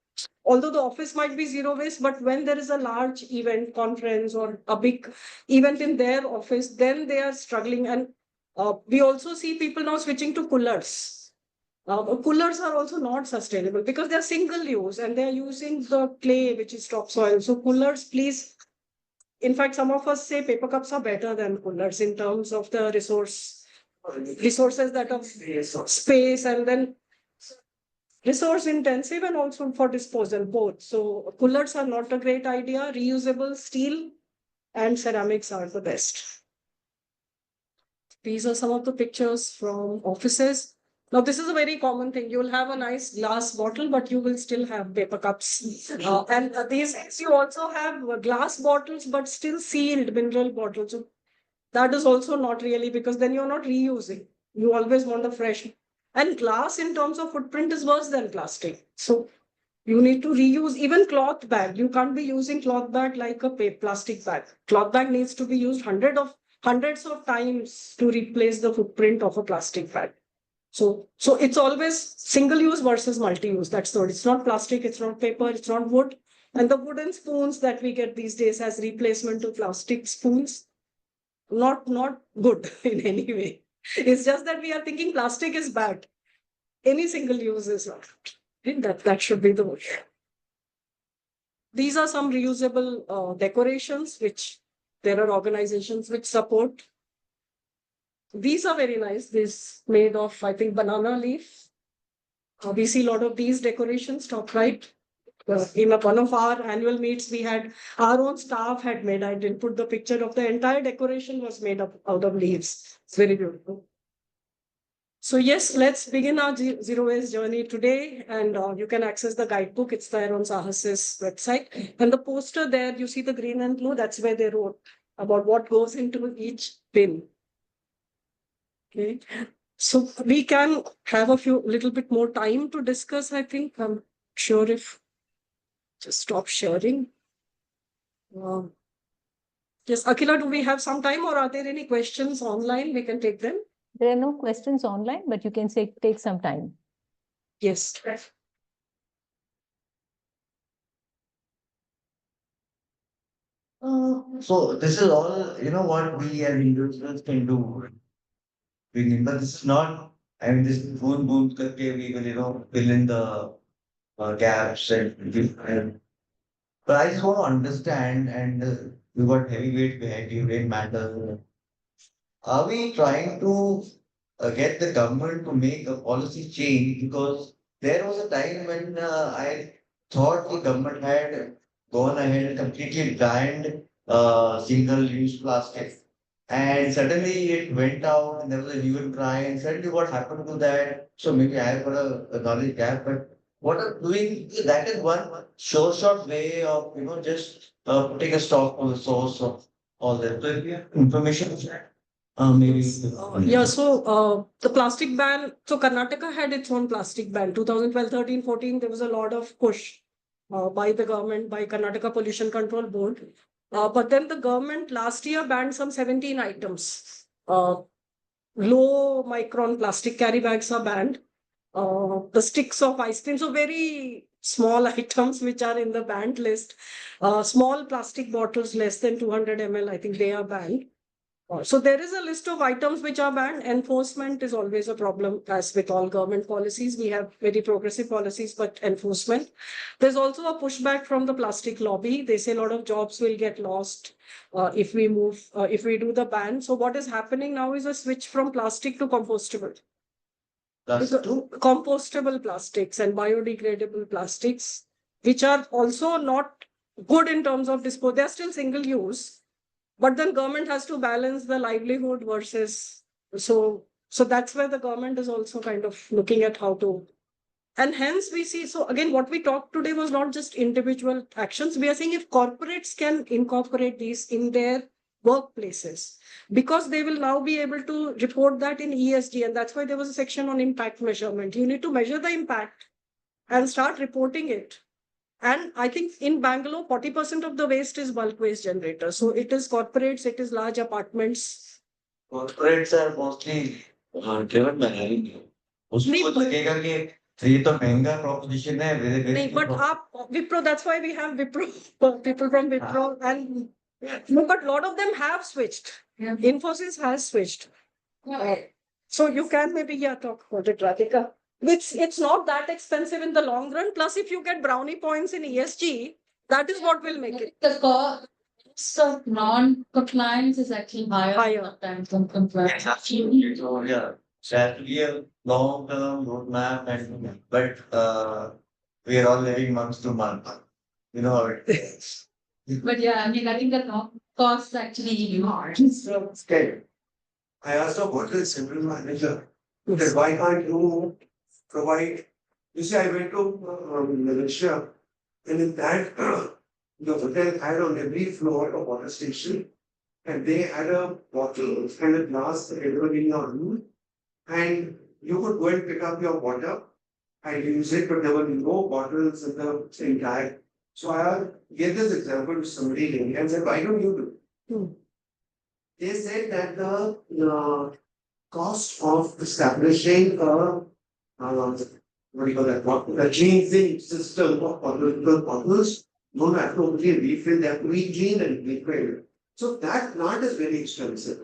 although the office might be zero waste, but when there is a large event, conference, or a big event in their office, then they are struggling. And we also see people now switching to coolers. Coolers are also not sustainable because they are single use and they are using the clay, which is topsoil. So coolers, please. In fact, some of us say paper cups are better than coolers in terms of the resources that are space, and then resource intensive and also for disposal both. So coolers are not a great idea. Reusable steel and ceramics are the best. These are some of the pictures from offices. Now, this is a very common thing. You'll have a nice glass bottle, but you will still have paper cups. And these days, you also have glass bottles, but still sealed mineral bottles. So that is also not really, because then you're not reusing. You always want the fresh. And glass in terms of footprint is worse than plastic. So you need to reuse even cloth bag. You can't be using cloth bag like a plastic bag. Cloth bag needs to be used hundreds of times to replace the footprint of a plastic bag. So it's always single use versus multi-use. That's the, it's not plastic, it's not paper, it's not wood. And the wooden spoons that we get these days as replacement to plastic spoons, not good in any way. It's just that we are thinking plastic is bad. Any single use is not. That should be the word. These are some reusable decorations, which there are organizations which support. These are very nice. This made of, I think, banana leaf. We see a lot of these decorations, top right. In one of our annual meets, we had our own staff had made. I didn't put the picture of the entire decoration was made up out of leaves. It's very beautiful. So yes, let's begin our zero waste journey today. And you can access the guidebook. It's there on Saahas's website. And the poster there, you see the green and blue. That's where they wrote about what goes into each bin. Okay, so we can have little bit more time to discuss, I think. I'm sure if just stop sharing. Yes, Akhila, do we have some time or are there any questions online? We can take them. There are no questions online, but you can say take some time. Yes. So this is all, what we as individuals can do. But this is not, this boon karke we will, fill in the gaps and but I just want to understand, and we got heavyweight behind you, brain matter. Are we trying to get the government to make a policy change? Because there was a time when I thought the government had gone ahead and completely banned single-use plastic. And suddenly it went out and there was a hue and cry. And suddenly what happened to that? So maybe I have got a knowledge gap, but what I'm doing, that is one short way of, just putting a stop on the source of all that. So if you have information, maybe. Yeah, so the plastic ban, so Karnataka had its own plastic ban. 2012, 13, 14, there was a lot of push by the government, by Karnataka Pollution Control Board. But then the government last year banned some 17 items. Low micron plastic carry bags are banned. The sticks of ice cream, so very small items which are in the banned list. Small plastic bottles less than 200 ml, I think they are banned. So there is a list of items which are banned. Enforcement is always a problem, as with all government policies. We have very progressive policies, but enforcement. There's also a pushback from the plastic lobby. They say a lot of jobs will get lost if we do the ban. So what is happening now is a switch from plastic to compostable. Compostable plastics and biodegradable plastics, which are also not good in terms of disposal. They're still single use. But then government has to balance the livelihood versus, so that's where the government is also kind of looking at how to, and hence we see, so again, what we talked today was not just individual actions. We are saying if corporates can incorporate these in their workplaces, because they will now be able to report that in ESG. And that's why there was a section on impact measurement. You need to measure the impact and start reporting it. And I think in Bangalore, 40% of the waste is bulk waste generators. So it is corporates, it is large apartments. Corporates are mostly driven by revenue. उसको लगेगा कि So ये तो महंगा proposition है, very very. नहीं, but Wipro, that's why we have Wipro, people from Wipro, and no, but a lot of them have switched. Yeah. Infosys has switched. So you can maybe talk about it, Radhika. It's not that expensive in the long run. Plus, if you get brownie points in ESG, that is what will make it. The cost of non-compliance is actually higher sometimes than compliance. Absolutely. So yeah, so it has to be a long-term roadmap, and but we are all living month to month. You know how it is. But yeah, I mean, I think the costs actually large. Okay. I asked a hotel civil manager that why can't you provide, you see, I went to Malaysia, and in that, the hotel had on every floor a water station, and they had a bottle and a glass available in your room, and you could go and pick up your water and use it, but there were no bottles in the entire. So I gave this example to somebody and said, why don't you do? They said that the cost of establishing a what do you call that? A cleansing system of political bottles don't have to only refill, they have to be cleaned and refilled. So that plant is very expensive.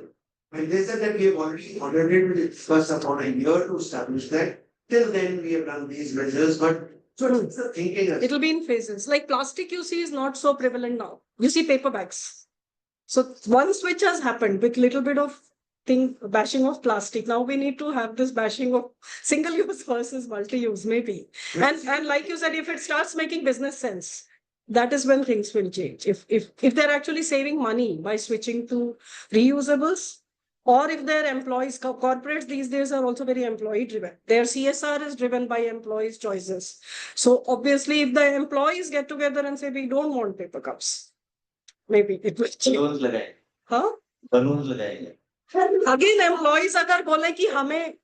And they said that we have already discussed upon a year to establish that. Till then, we have done these measures, but so it's the thinking. It'll be in phases. Like plastic, you see, is not so prevalent now. You see paper bags. So one switch has happened with little bit of bashing of plastic. Now we need to have this bashing of single use versus multi-use, maybe. And like you said, if it starts making business sense, that is when things will change. If they're actually saving money by switching to reusables, or if their employees, corporates these days are also very employee driven. Their CSR is driven by employees' choices. So obviously, if the employees get together and say, we don't want paper cups, maybe it will change. Balloons लगाएंगे. Huh? Balloons लगाएंगे. Again, employees agar bole ki hame,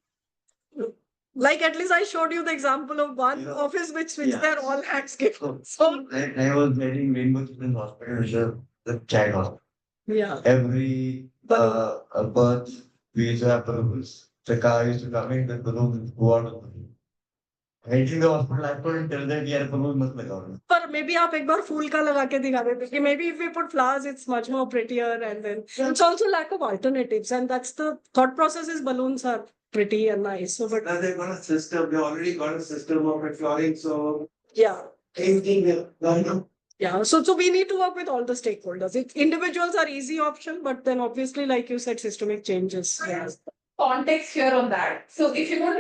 like at least I showed you the example of one office which they're all hacks given. So I was getting Rainbow Children's Hospital, the child hospital. yeah. Every a birth, we used to have balloons. The car used to come in, the balloons would go out of the balloon. Entering the hospital, I couldn't tell them यार balloon मत लगाओ. But maybe आप एक बार फूल का लगा के दिखा देते कि maybe if we put flowers, it's much more prettier, and then it's also lack of alternatives, and that's the thought process is balloons are pretty and nice. So, but Now they've got a system, they already got a system of flooring, so yeah. anything there. Yeah, so we need to work with all the stakeholders. Individuals are easy option, but then obviously, like you said, systemic changes. Yeah. Context here on that. So if you're going to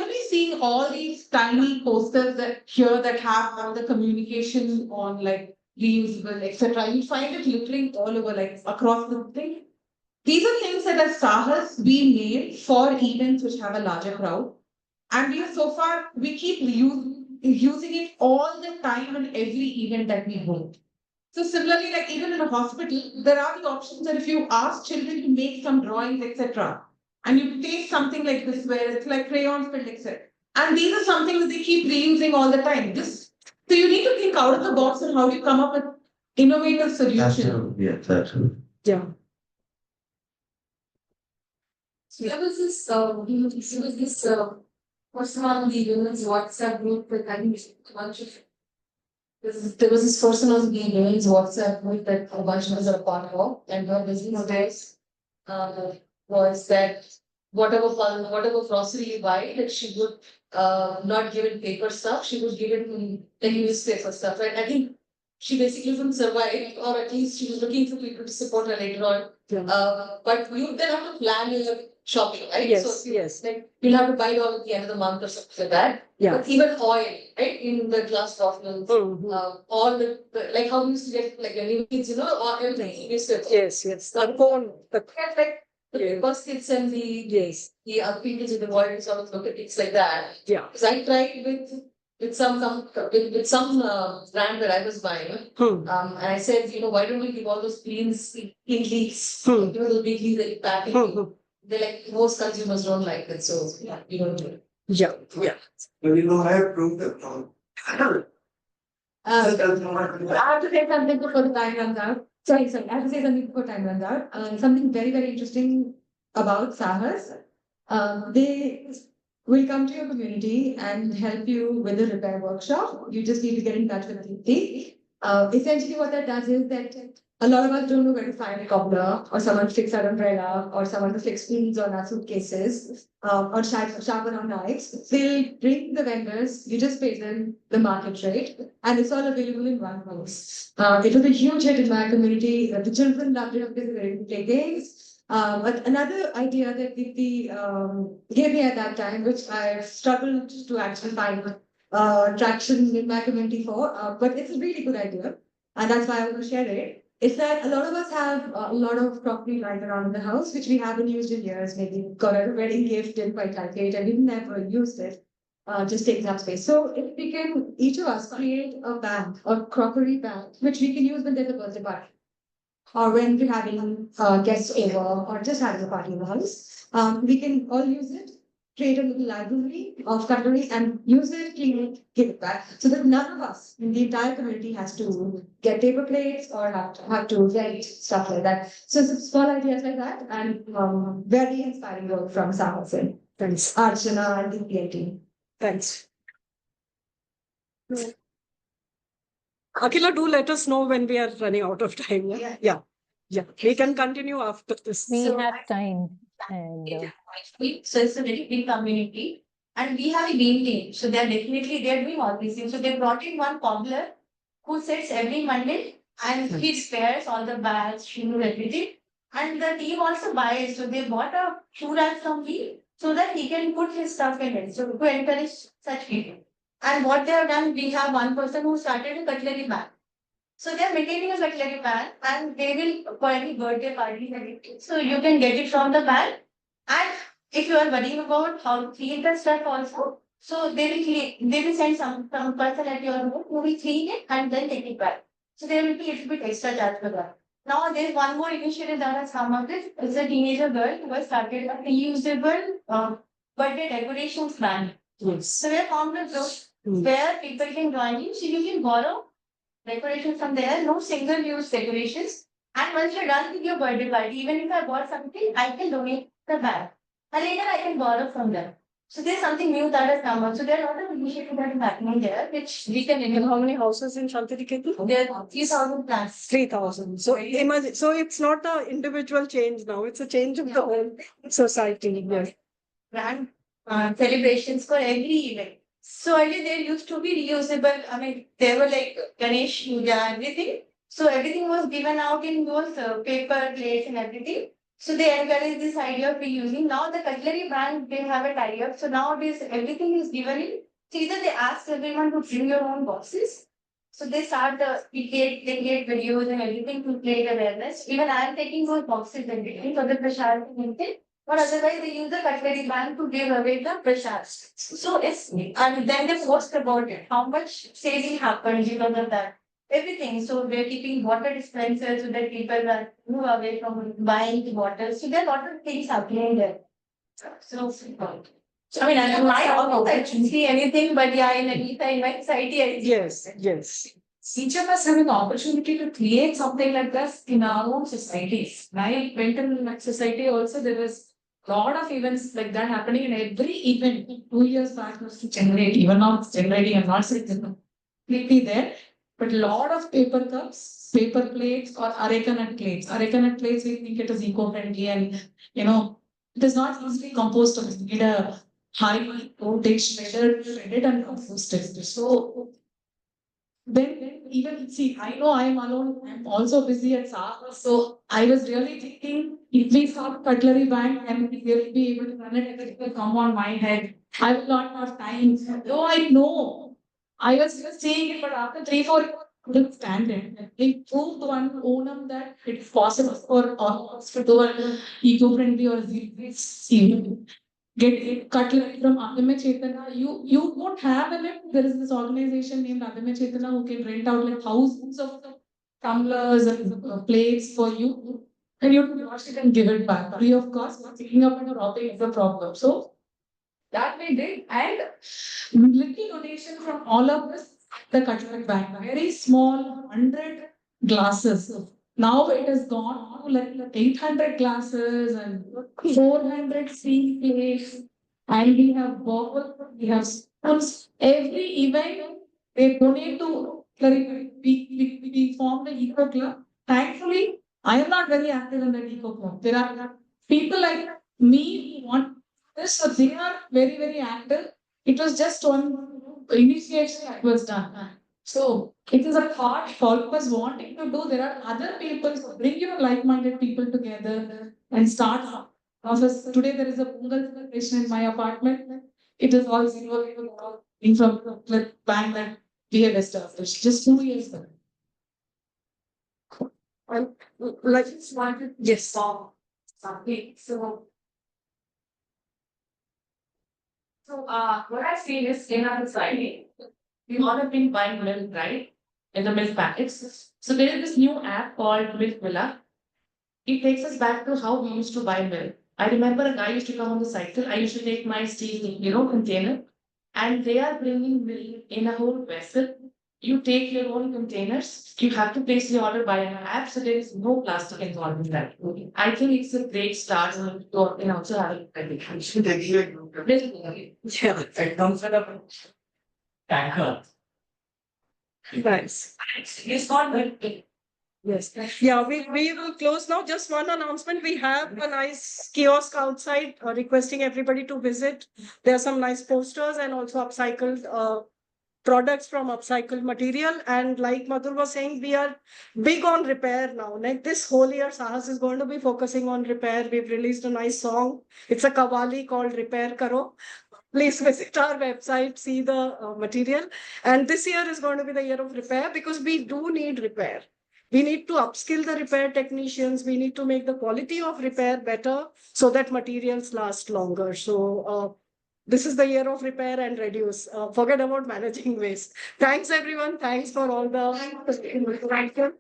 be seeing all these tiny posters that have all the communication on like reusable, etc., you find it littering all over, like across the thing. These are things that as Saahas we made for events which have a larger crowd. And we keep using it all the time in every event that we hold. So similarly, like even in a hospital, there are the options that if you ask children to make some drawings, etc., and you take something like this where it's like crayons filled, etc., and these are something that they keep reusing all the time. So you need to think out of the box on how you come up with innovative solutions. Absolutely, yes, absolutely. Yeah. So there was this person on the women's WhatsApp group that I think a bunch of there was this person on the women's WhatsApp group that a bunch of us are part of, and her business was that whatever grocery you buy, that she would not give it paper stuff, she would give it the newspaper stuff. Right? I think she basically couldn't survive, or at least she was looking for people to support her later on. Yeah. But you then have to plan your shopping, right? Yes, so yes. Like you'll have to buy it all at the end of the month or something like that. Yeah. But even oil, right? In the glass bottles, all the like how we used to get like any kids, oil used to. Yes, yes. The cone, the Like the yes. baskets and Yes. the other people in the world sort of look at things like that. Yeah. Because I tried with some brand that I was buying. And I said, why don't we give all those clean leaves, the big leaves that you pack in. They're like, most consumers don't like it, so you don't do it. Yeah, yeah. Well, I have proved that wrong. I have to say something before the time runs out. Sorry, I have to say something before time runs out. Something very, very interesting about Saahas. will come to your community and help you with the repair workshop. You just need to get in touch with Tripathi. Essentially, what that does is that a lot of us don't know where to find a cobbler or someone to fix our umbrella or someone to fix pins on our suitcases or sharpen our knives. They'll bring the vendors, you just pay them the market rate, and it's all available in one place. It was a huge hit in my community. The children loved it because they were play games. But another idea that Deepthi gave me at that time, which I struggled to actually find traction in my community for, but it's a really good idea, and that's why I want to share it. Is that a lot of us have a lot of property lying around in the house, which we haven't used in years. Maybe got a wedding gift, didn't quite like it, and we've never used it. Just takes up space. So if we can, each of us create a bank, a crockery bank, which we can use when there's a birthday party, or when we're having guests over, or just having a party in the house, we can all use it. Create a little library of cutlery and use it, clean it, give it back. So that none of us in the entire community has to get paper plates or have to write stuff like that. So some small ideas like that, and very inspiring work from Saahas and Thanks. Archana and the team. Thanks. Akila, do let us know when we are running out of time. Yeah. Yeah. We can continue after this. We So have time. And So it's a very big community. And we have a game team. So they're doing all these things. So they brought in one cobbler who sits every Monday and he spares all the bags, shoes, everything. And the team also buys. So they bought a shoe rack from me so that he can put his stuff in it. So to encourage such people. And what they have done, we have one person who started a cutlery bag. So they are maintaining a cutlery bag and they will for any birthday parties and everything. So you can get it from the bag. And if you are worrying about how to clean the stuff also, so they will send some person at your home who will clean it and then take it back. So there will be a little bit extra charge for that. Now there's one more initiative that has come up with. It's a teenager girl who has started a reusable birthday decorations brand. Yes. So we have found a group where people can join you. So you can borrow decorations from there, no single use decorations. And once you're done with your birthday party, even if I bought something, I can donate the bag. And later I can borrow from them. So there's something new that has come up. So there are a lot of initiatives that are happening there, which we can And how many houses in Shantiriketu? There are 3,000 plants. 3,000. So imagine, so it's not an individual change now, it's a change of the whole society. Yes. Grand celebrations for every event. So earlier there used to be reusable. I mean, there were like Ganesh Puja, everything. So everything was given out in those paper plates and everything. So they encourage this idea of reusing. Now the cutlery brand, they have a tie-up. So nowadays everything is given in. So either they ask everyone to bring your own boxes. So they start they create videos and everything to create awareness. Even I am taking those boxes and everything for the prashad thing. But otherwise, they use the cutlery band to give away the prashad. So it's, and then they post about it. How much saving happened because of that. Everything. So we're keeping water dispensers so that people are move away from buying the water. So there are a lot of things happening there. So, I mean, in my office, I didn't see anything, but yeah, in my society, I see. Yes. Each of us have an opportunity to create something like this in our own societies. I went in my society also, there was a lot of events like that happening, in every event 2 years back was to generate, even now it's generating, I'm not saying it's completely there, but a lot of paper cups, paper plates or areca nut plates. Areca nut plates, we think it is eco-friendly and, it is not easily compostable. You need a high voltage shredder to shred it and compost it. So then even see, I know I'm alone, I'm also busy at Saahas. So I was really thinking if we start cutlery bank and we will be able to run it, it will come on my head. I will not have time. Though I know, I was just saying it, but after 3-4 years, I couldn't stand it. We proved one Onam that it's possible for all of us to do an eco-friendly or zero get cutlery from Adame Chetana. You won't have a limit. There is this organization named Adame Chetana who can rent out like thousands of tumblers and plates for you. And you can wash it and give it back. Free of cost, picking up and dropping is a problem. So that we did. And little donation from all of us, the cutlery bag. Very small, 100 glasses. Now it has gone to like 800 glasses and 400 steel plates And we have bowls, we have spoons. Every event they donate to. We formed an eco club. Thankfully, I am not very active in the eco club. There are people like me who want this, so they are very active. It was just one initiation that was done. So it is a thought folk was wanting to do. There are other people, so bring your like-minded people together and start. Also, today there is a Pongal celebration in my apartment. It is all zero in from the bank that we have established just 2 years ago. And like, Just wanted to yes. solve something. So what I see is in our society, we all have been buying milk, right? In the milk packets. So there is this new app called Milk Villa. It takes us back to how we used to buy milk. I remember a guy used to come on the cycle. I used to take my steel, container, and they are bringing milk in a whole vessel. You take your own containers. You have to place the order by an app, so there is no plastic involved in that. I think it's a great start to also have a Yeah, it comes with a tanker. nice. It's not very Yes. Yeah, we will close now. Just one announcement. We have a nice kiosk outside requesting everybody to visit. There are some nice posters and also upcycled products from upcycled material. And like Madhur was saying, we are big on repair now. Like this whole year, Saahas is going to be focusing on repair. We've released a nice song. It's a Qawwali called Repair Karo. Please visit our website, see the material. And this year is going to be the year of repair because we do need repair. We need to upskill the repair technicians. We need to make the quality of repair better so that materials last longer. So this is the year of repair and reduce. Forget about managing waste. Thanks everyone. Thanks for all the. Thank you.